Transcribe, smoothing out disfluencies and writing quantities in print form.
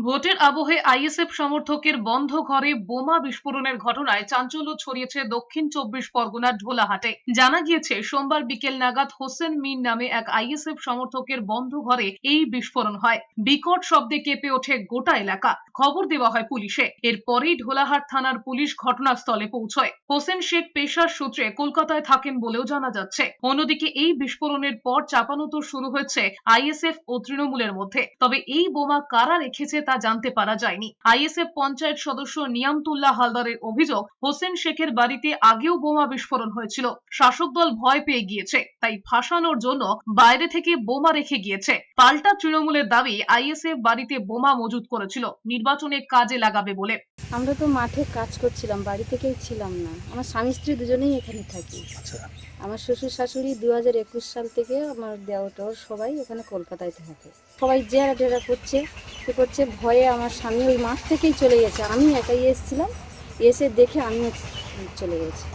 ভোটের আবহে আইএসএফ সমর্থকের বন্ধ ঘরে বোমা বিস্ফোরণের ঘটনায় চাঞ্চল্য ছড়িয়েছে দক্ষিণ চব্বিশ পরগনার ঢোলাহাটে। জানা গিয়েছে সোমবার বিকেল নাগাদ হোসেন মিন নামে এক আইএসএফ সমর্থকের বন্ধ ঘরে এই বিস্ফোরণ হয়। বিকট শব্দে কেঁপে ওঠে গোটা এলাকা। খবর দেওয়া হয় পুলিশে। এরপরেই ঢোলাহাট থানার পুলিশ ঘটনাস্থলে পৌঁছয়। হোসেন শেখ পেশার সূত্রে কলকাতায় থাকেন বলেও জানা যাচ্ছে। অন্যদিকে এই বিস্ফোরণের পর চাপানোতর শুরু হয়েছে আইএসএফ ও তৃণমূলের মধ্যে। তবে এই বোমা কারা রেখেছে তা জানতে পারা যায়নি। আইএসএফ পঞ্চায়েত সদস্য নিয়ামতুল্লাহ হালদারের অভিযোগ, হোসেন শেখের বাড়িতে আগেও বোমা বিস্ফোরণ হয়েছিল। শাসক দল ভয় পেয়ে গিয়েছে, তাই ফাঁসানোর জন্য বাইরে থেকে বোমা রেখে গিয়েছে। পাল্টা তৃণমূলের দাবি, আইএসএফ বাড়িতে বোমা মজুত করেছিল নির্বাচনে কাজে লাগাবে বলে। আমরা তো মাঠে কাজ করছিলাম, বাড়ি থেকেই ছিলাম না। আমার স্বামী স্ত্রী দুজনেই এখানে থাকি। আমার শ্বশুর শাশুড়ি 2021 সাল থেকে, আমার দেওয়ার সবাই এখানে কলকাতায় থাকে। সবাই জেরা টেরা করছে ভয়ে। আমার স্বামী ওই মাঠ থেকেই চলে গেছে। আমি একাই এসেছিলাম, এসে দেখে আমিও চলে গেছি।